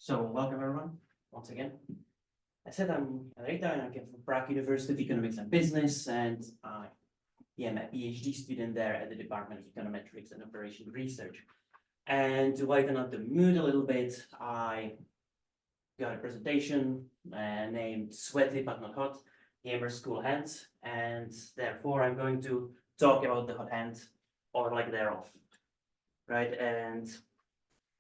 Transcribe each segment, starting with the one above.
So welcome everyone, once again. I said I'm Rita and I came from Prague University of Economics and Business, and I am a PhD student there at the Department of Econometrics and Operation Research. And to lighten up the mood a little bit, I got a presentation named Sweaty But Not Hot, Gamer School Hands, and therefore I'm going to talk about the hot hand or lack thereof, right? And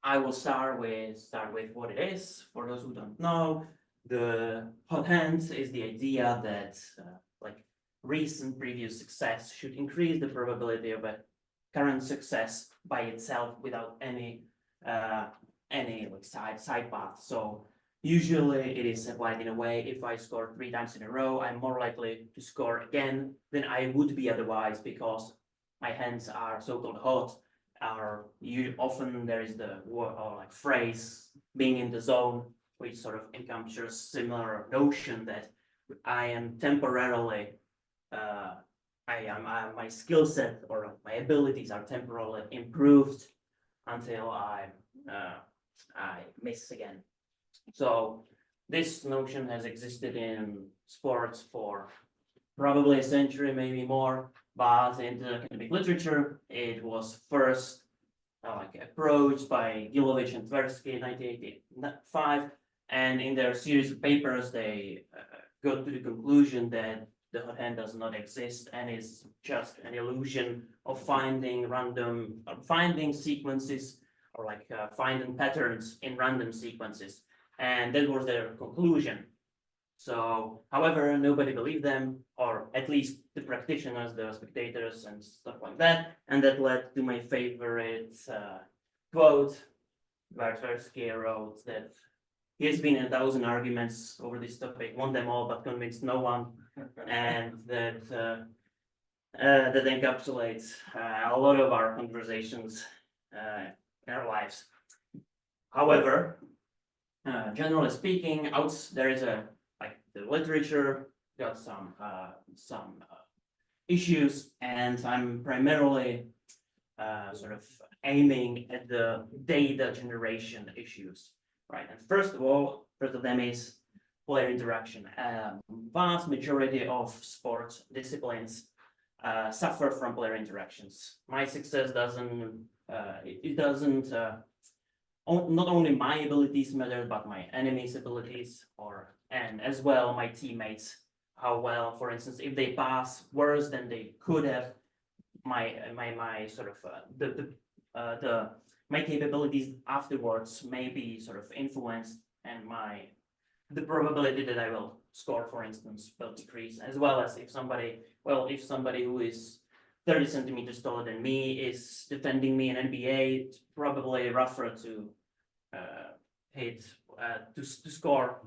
I will start with what it is. For those who don't know, the hot hand is the idea that recent previous success should increase the probability of a current success by itself without any side path. So usually it is applied in a way: if I score 3 times in a row, I'm more likely to score again than I would be otherwise, because my hands are so-called hot. Often there is the phrase "being in the zone," which sort of encompasses similar notion that I am temporarily, my skill set or my abilities are temporarily improved until I miss again. So this notion has existed in sports for probably a century, maybe more. But in the academic literature, it was first approached by Gilovich and Tversky in 1985, and in their series of papers, they got to the conclusion that the hot hand does not exist and is just an illusion of finding sequences, or finding patterns in random sequences, and that was their conclusion. So, however, nobody believed them, or at least the practitioners, the spectators, and stuff like that. And that led to my favorite quote, where Tversky wrote that he has been in 1,000 arguments over this topic, won them all, but convinced no one, and that that encapsulates a lot of our conversations in our lives. However, generally speaking, there is the literature got some issues, and I'm primarily sort of aiming at the data generation issues, right? And first of them is player interaction. Vast majority of sports disciplines suffer from player interactions. My success doesn't not only my abilities matter, but my enemy's abilities, and as well my teammates. How well, for instance, if they pass worse than they could have, my capabilities afterwards may be sort of influenced, and the probability that I will score, for instance, will decrease. As well as if somebody who is 30 centimeters taller than me is defending me in NBA, it's probably rougher to score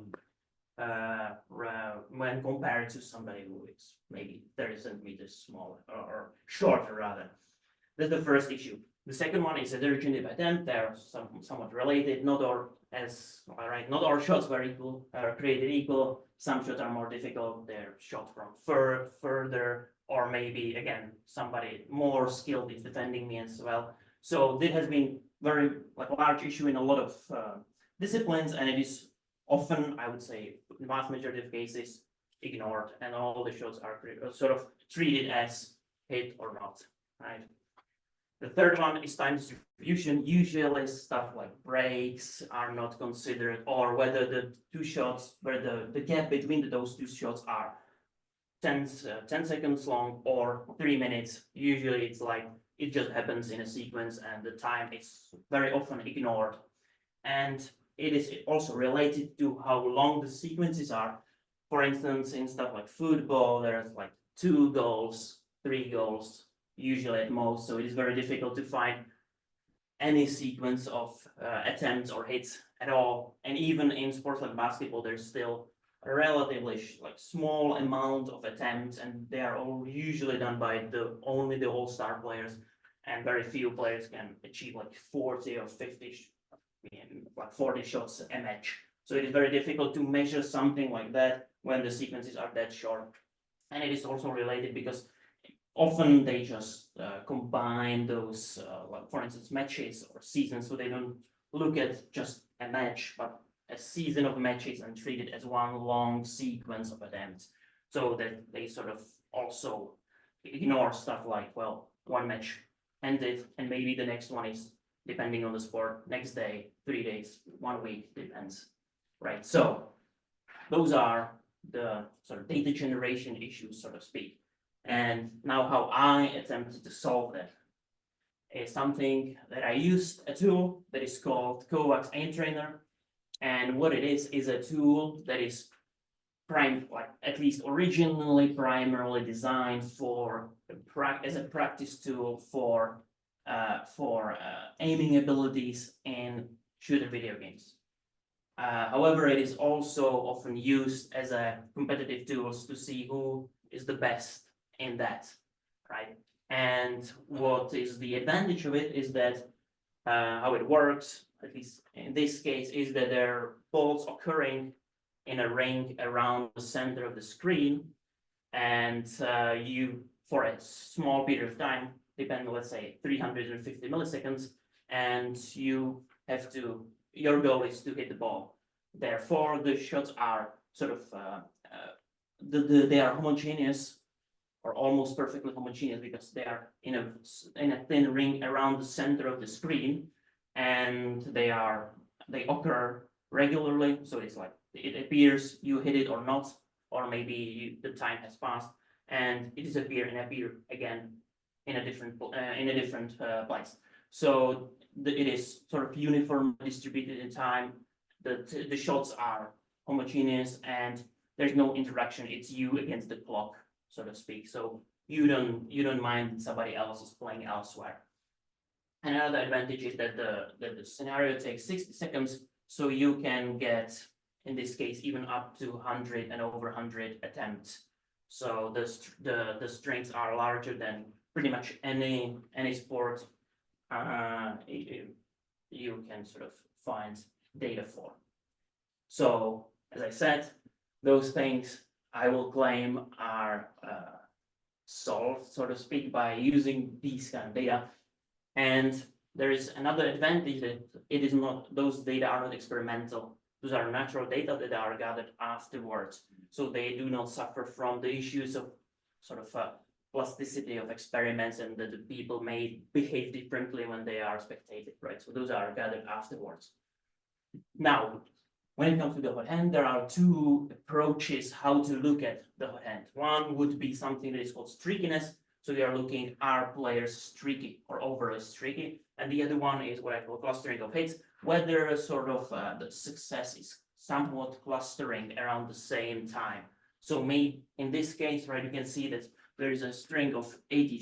when compared to somebody who is maybe 30 centimeters smaller or shorter rather. That's the first issue. The second one is heterogeneous attempt. They're somewhat related. Not all shots are created equal. Some shots are more difficult. They're shot from further, or maybe again somebody more skilled is defending me as well. So this has been very large issue in a lot of disciplines, and it is often, I would say, in the vast majority of cases, ignored, and all the shots are sort of treated as hit or not, right? The third one is time distribution. Usually stuff like breaks are not considered, or whether the two shots, where the gap between those two shots are 10 seconds long or 3 minutes. Usually it's it just happens in a sequence, and the time is very often ignored. And it is also related to how long the sequences are. For instance, in stuff like football, there's 2 goals, 3 goals, usually at most. So it is very difficult to find any sequence of attempts or hits at all. And even in sports like basketball, there's still a relatively small amount of attempts, and they are all usually done by only the all-star players, and very few players can achieve 40 or 50 40 shots a match. So it is very difficult to measure something like that when the sequences are that short. And it is also related because often they just combine those, for instance, matches or seasons, so they don't look at just a match, but a season of matches and treat it as one long sequence of attempts. So that they sort of also ignore stuff like, well, one match ended and maybe the next one is, depending on the sport, next day, 3 days, 1 week, depends, right? So those are the sort of data generation issues, so to speak. And now how I attempted to solve that is something that I used a tool that is called Kovacs Aim Trainer. And what it is a tool that is like at least originally primarily designed for as a practice tool for aiming abilities in shooter video games. However, it is also often used as a competitive tools to see who is the best in that, right? And what is the advantage of it is that how it works, at least in this case, is that there are balls occurring in a ring around the center of the screen, and you, for a small period of time, depending, let's say 350 milliseconds, and you have to, your goal is to hit the ball. Therefore, the shots are sort of, they are homogeneous or almost perfectly homogeneous because they are in a thin ring around the center of the screen, and they occur regularly. So it's like it appears you hit it or not, or maybe the time has passed and it disappears and appear again in a different place. So it is sort of uniform distributed in time. The shots are homogeneous and there's no interaction. It's you against the clock, so to speak. So you don't mind that somebody else is playing elsewhere. Another advantage is that the scenario takes 60 seconds, so you can get, in this case, even up to 100 and over 100 attempts. So the strings are larger than pretty much any sport you can sort of find data for. So as I said, those things I will claim are solved, so to speak, by using these kind of data. And there is another advantage that it is not, those data are not experimental. Those are natural data that are gathered afterwards. So they do not suffer from the issues of sort of plasticity of experiments and that the people may behave differently when they are spectated, right? So those are gathered afterwards. Now, when it comes to the hot hand, there are two approaches how to look at the hot hand. One would be something that is called streakiness. So we are looking, are players streaky or overly streaky? And the other one is what I call clustering of hits, whether sort of the success is somewhat clustering around the same time. So maybe in this case, right, you can see that there is a string of 18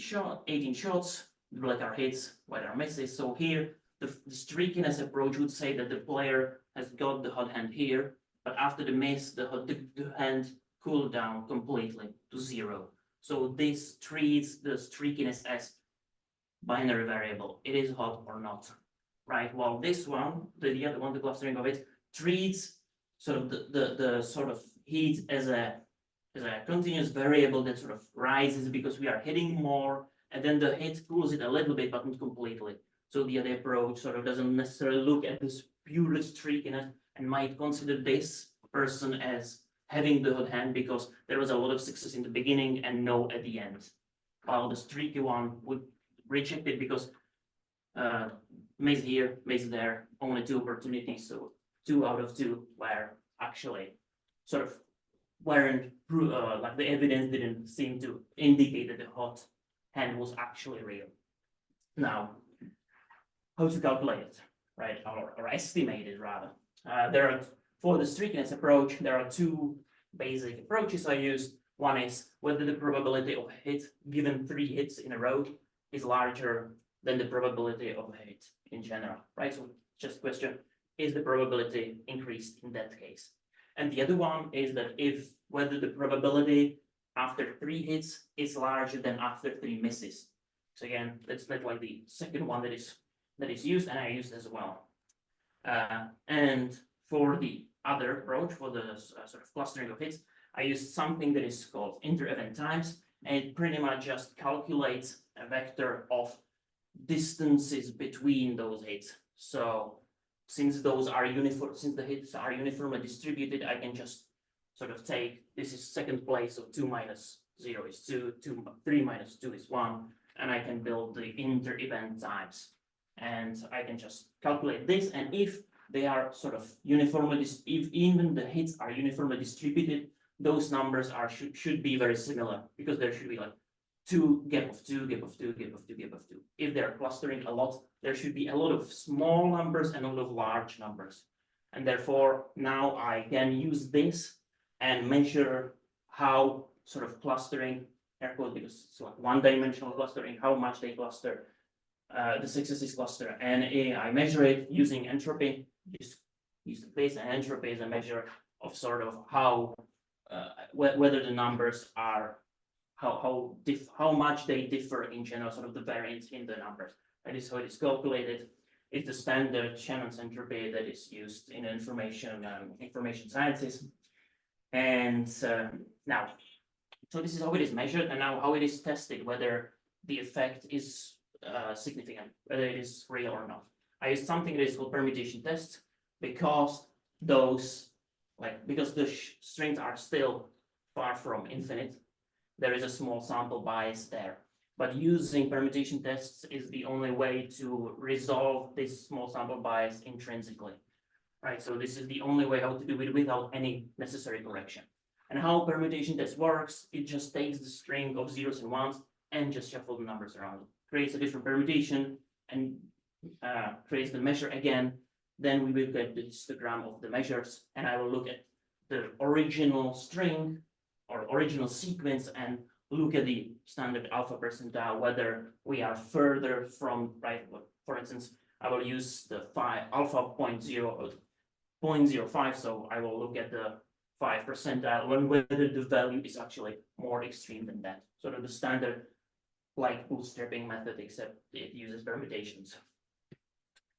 shots, black are hits, white are misses. So here, the streakiness approach would say that the player has got the hot hand here, but after the miss, the hand cooled down completely to 0. So this treats the streakiness as binary variable. It is hot or not, right? While this one, the other one, the clustering of it, treats sort of the sort of heat as a continuous variable that sort of rises because we are hitting more, and then the hit cools it a little bit, but not completely. So the other approach sort of doesn't necessarily look at this purely streakiness and might consider this person as having the hot hand because there was a lot of success in the beginning and no at the end. While the streaky one would reject it because miss here, miss there, only 2 opportunities. So 2 out of 2 were actually sort of weren't like the evidence didn't seem to indicate that the hot hand was actually real. Now, how to calculate it, right? Or estimate it rather. For the streakiness approach, there are 2 basic approaches I used. One is whether the probability of a hit given 3 hits in a row is larger than the probability of a hit in general, right? So just question, is the probability increased in that case? And the other one is that whether the probability after 3 hits is larger than after 3 misses. So again, that's like the second one that is used, and I used as well. And for the other approach, for the sort of clustering of hits, I used something that is called inter-event times, and it pretty much just calculates a vector of distances between those hits. So since those are uniform, since the hits are uniformly distributed, I can just sort of take, this is second place, so 2 minus 0 is 2, 3 minus 2 is 1, and I can build the inter-event times. And I can just calculate this, and if they are sort of uniformly, if even the hits are uniformly distributed, those numbers are should be very similar, because there should be like 2, gap of 2, gap of 2, gap of 2, gap of 2. If they're clustering a lot, there should be a lot of small numbers and a lot of large numbers. And therefore, now I can use this and measure how sort of clustering, air quote, because it's like one-dimensional clustering, how much they cluster, the successes cluster. And I measure it using entropy, just use the base, and entropy is a measure of sort of how, whether the numbers are, how much they differ in general, sort of the variance in the numbers. That is how it is calculated. It's the standard Shannon's entropy that is used in information sciences. And now, so this is how it is measured, and now how it is tested, whether the effect is significant, whether it is real or not. I used something that is called permutation tests, because those, because the strings are still far from infinite, there is a small sample bias there. But using permutation tests is the only way to resolve this small sample bias intrinsically, right? So this is the only way how to do it without any necessary correction. And how permutation test works, it just takes the string of zeros and ones and just shuffle the numbers around, creates a different permutation, and creates the measure again. Then we will get the histogram of the measures, and I will look at the original string or original sequence and look at the standard alpha percentile, whether we are further from, right? For instance, I will use the alpha 0.05, so I will look at the 5 percentile and whether the value is actually more extreme than that. Sort of the standard like bootstrapping method, except it uses permutations.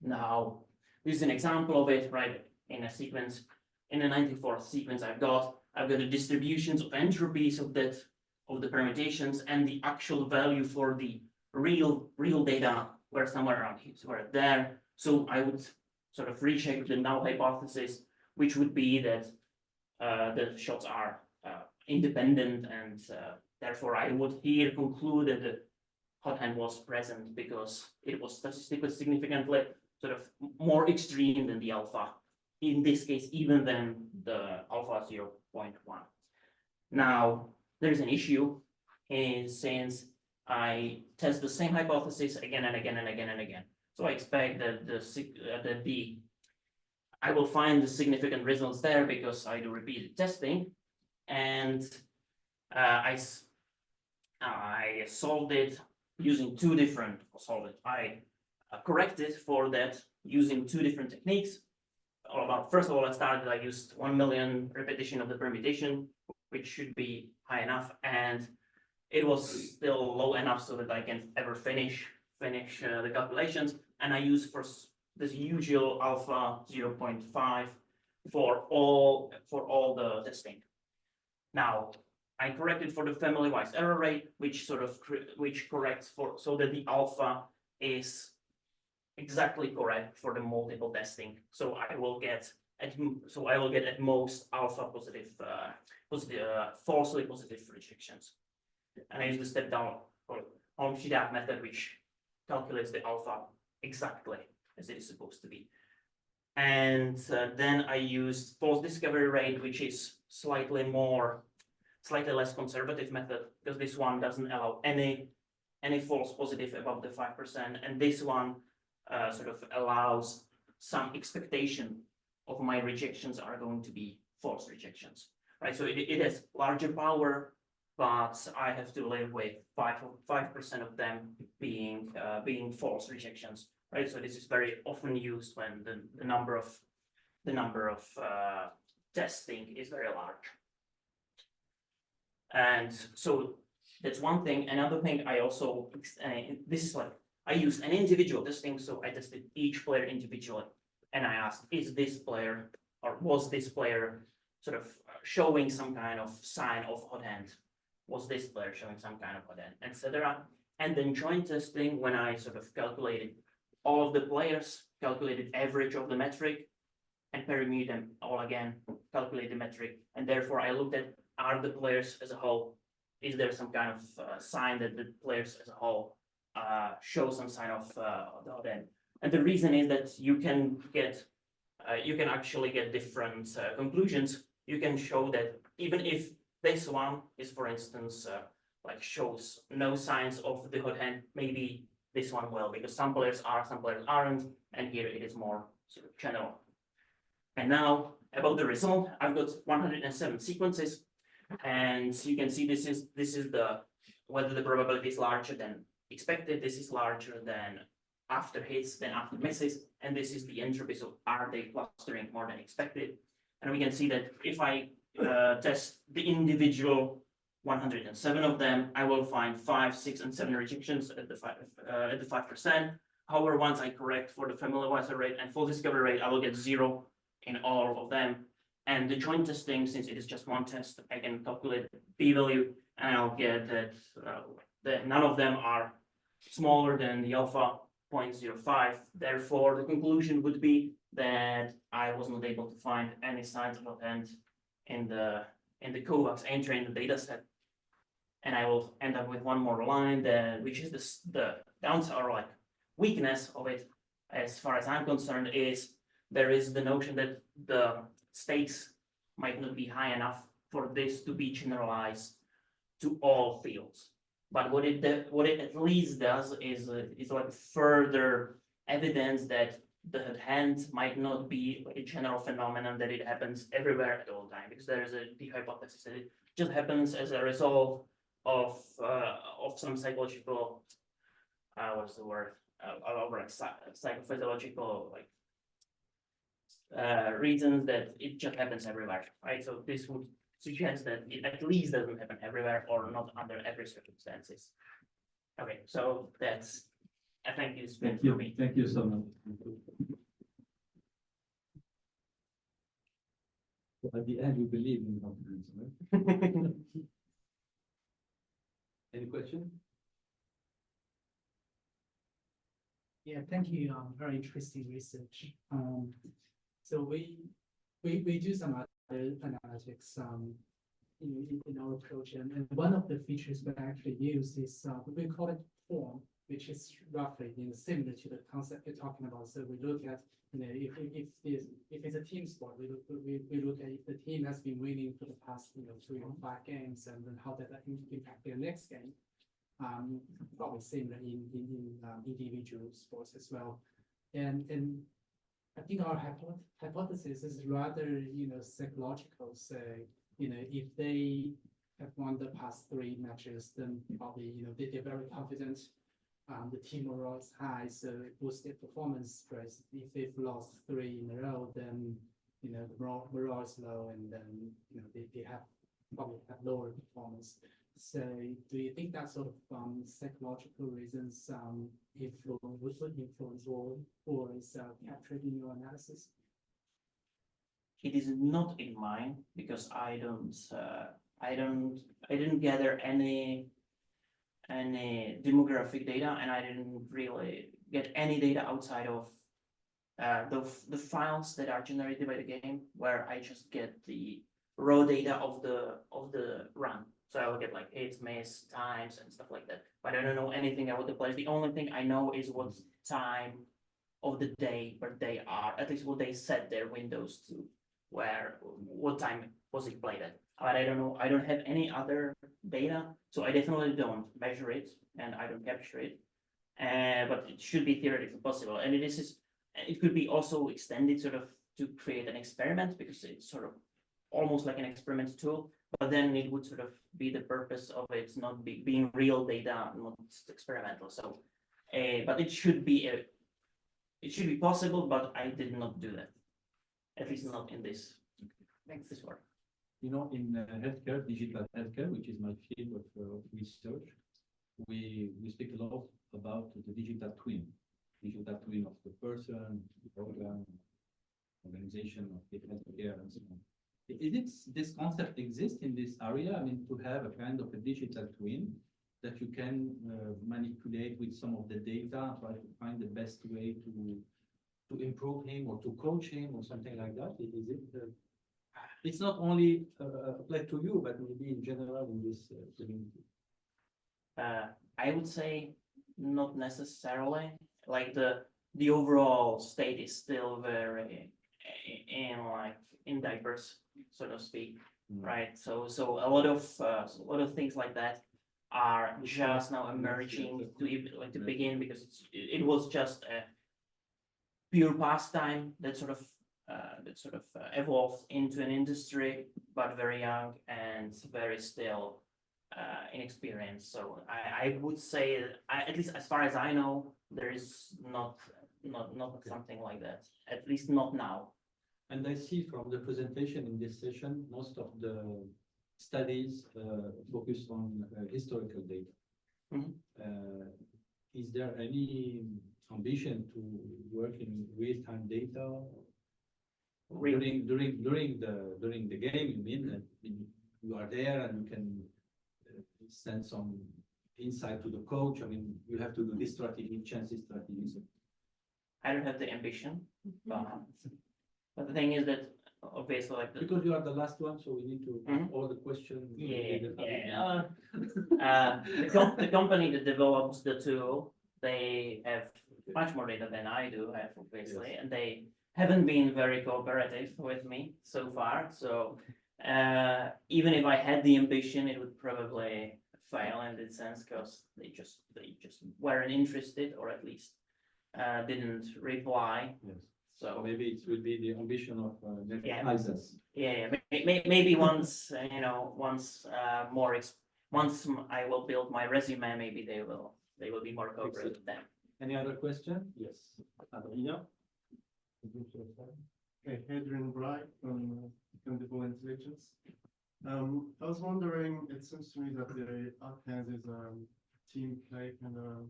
Now, this is an example of it, right? In a sequence, in a 94th sequence I've got the distributions of entropies of the permutations, and the actual value for the real data were somewhere around here, somewhere there. So I would sort of recheck the null hypothesis, which would be that the shots are independent, and therefore I would here conclude that the hot hand was present because it was statistically significantly sort of more extreme than the alpha, in this case even than the alpha 0.1. Now there's an issue, since I test the same hypothesis again and again and again and again. So I expect that I will find the significant results there because I do repeated testing, and I solved it using two different. I corrected for that using two different techniques. First of all, I used 1 million repetition of the permutation, which should be high enough, and it was still low enough so that I can ever finish the calculations. And I use for this usual alpha 0.5 for all the testing. Now I corrected for the family-wise error rate, which corrects for so that the alpha is exactly correct for the multiple testing. So I will get at most alpha positive, falsely positive rejections. And I use the step down or Holmschlag method, which calculates the alpha exactly as it is supposed to be. And then I used false discovery rate, which is slightly less conservative method, because this one doesn't allow any false positive above the 5%, and this one sort of allows some expectation of my rejections are going to be false rejections, right? So it has larger power, but I have to live with 5% of them being false rejections, right? So this is very often used when the number of testing is very large. And so that's one thing. Another thing I also this is like I used an individual testing, so I tested each player individually, and I asked, is this player or was this player sort of showing some kind of sign of hot hand? Was this player showing some kind of hot hand, etc. And then joint testing, when I sort of calculated all of the players, calculated average of the metric, and permute them all again, calculate the metric, and therefore I looked at, are the players as a whole, is there some kind of sign that the players as a whole show some sign of the hot end? And the reason is that you can actually get different conclusions. You can show that even if this one is, for instance, like shows no signs of the hot hand, maybe this one will, because some players are, some players aren't, and here it is more sort of general. And now about the result, I've got 107 sequences, and you can see this is the whether the probability is larger than expected. This is larger than after hits, than after misses, and this is the entropy. So are they clustering more than expected? And we can see that if I test the individual 107 of them, I will find 5, 6, and 7 rejections at the 5%. However, once I correct for the familiarizer rate and full discovery rate, I will get 0 in all of them. And the joint testing, since it is just one test, I can calculate p-value, and I'll get that none of them are smaller than the alpha 0.05. Therefore, the conclusion would be that I was not able to find any signs of hot end in the COVAX untrained data set. And I will end up with one more line, which is the downside, or like weakness of it, as far as I'm concerned, is there is the notion that the stakes might not be high enough for this to be generalized to all fields. But what it at least does is like further evidence that the hot hand might not be a general phenomenon, that it happens everywhere at all time, because there is the hypothesis that it just happens as a result of some psychological what's the word, psychophysiological reasons, that it just happens everywhere, right? So this would suggest that it at least doesn't happen everywhere, or not under every circumstances. Okay, so that's, I think it's good for me. Thank you so much. So at the end, we believe in confidence, right? Any question? Yeah, thank you. Very interesting research. So we do some other analytics in our approach, and one of the features we actually use is we call it form, which is roughly similar to the concept you're talking about. So we look at if it's a team sport, we look at if the team has been winning for the past 3 or 5 games, and then how that impact their next game. Probably similar in individual sports as well, and I think our hypothesis is rather psychological. So if they have won the past 3 matches, then probably they're very confident. The team morale is high, so it boosts their performance. Whereas if they've lost 3 in a row, then the morale is low, and then they probably have lower performance. So do you think that sort of psychological reasons would influence or is captured in your analysis? It is not in mine, because I didn't gather any demographic data, and I didn't really get any data outside of the files that are generated by the game, where I just get the raw data of the run. So I will get like hits, miss, times, and stuff like that. But I don't know anything about the players. The only thing I know is what time of the day where they are, at least what they set their windows to, what time was it played at. But I don't know, I don't have any other data, so I definitely don't measure it, and I don't capture it. But it should be theoretically possible, and it could be also extended sort of to create an experiment, because it's sort of almost like an experiment tool. But then it would sort of be the purpose of it not being real data, not experimental. So, but it should be possible, but I did not do that, at least not in this. Thanks, this work. In healthcare, digital healthcare, which is my field of research, we speak a lot about the digital twin of the person, the program, organization of the healthcare, and so on. This concept exists in this area? I mean, to have a kind of a digital twin that you can manipulate with some of the data, try to find the best way to improve him or to coach him or something like that? Is it? It's not only applied to you, but maybe in general in this community. I would say not necessarily, like the overall state is still very in diverse, so to speak, right? So a lot of things like that are just now emerging to begin, because it was just a pure pastime that sort of evolved into an industry, but very young and very still inexperienced. So I would say that at least as far as I know, there is not something like that, at least not now. And I see from the presentation in this session, most of the studies focus on historical data. Mhm. Is there any ambition to work in real-time data during the game? You mean that you are there and you can send some insight to the coach? I mean, you have to do this strategy, change this strategy. So I don't have the ambition, but the thing is that obviously like because you are the last one, so we need to Mhm. all the questions. Yeah. The company that develops the tool, they have much more data than I do have, obviously, Yes. and they haven't been very cooperative with me so far. So even if I had the ambition, it would probably fail in that sense, because they just weren't interested, or at least didn't reply. Yes. So Maybe it will be the ambition of Yeah. ISACE. yeah, maybe once once I will build my resume, maybe they will be more cooperative then. Any other question? Yes. Adrien? Hey, Adrian Bright from Dependable Intelligence. I was wondering, it seems to me that the outcomes is team play kind of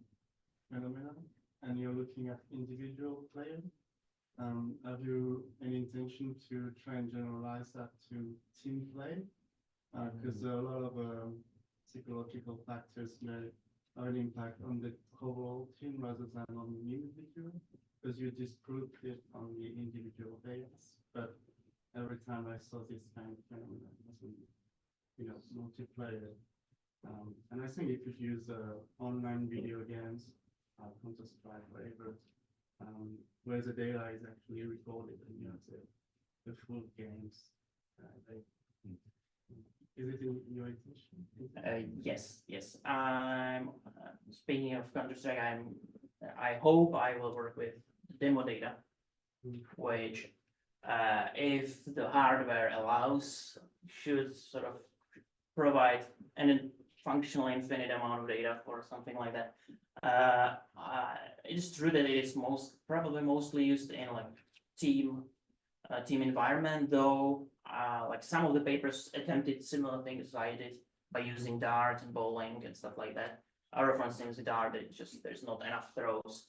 phenomenon, and you're looking at individual play. Have you any intention to try and generalize that to team play? Because a lot of psychological factors may have an impact on the overall team rather than on the individual, because you disproved it on the individual base. But every time I saw this kind of phenomenon, multiplayer. And I think if you use online video games, Counter-Strike, whatever, where the data is actually recorded and you have the full games. Is it in your intention? Yes. I'm speaking of Counter-Strike. I hope I will work with demo data, which, if the hardware allows, should sort of provide an functional infinite amount of data for something like that. It is true that it is probably mostly used in like team environment, though. Like some of the papers attempted similar things I did by using Dart and bowling and stuff like that. Or for instance, Dart, there's not enough throws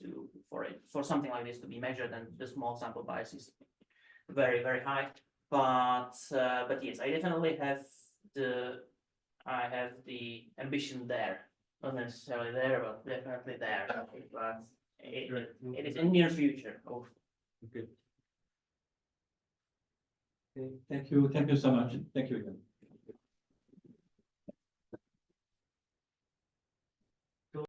for something like this to be measured, and the small sample bias is very, very high. But yes, I definitely have the ambition there. Not necessarily there, but definitely there. But it is in near future. Okay. Okay, thank you so much. Thank you again.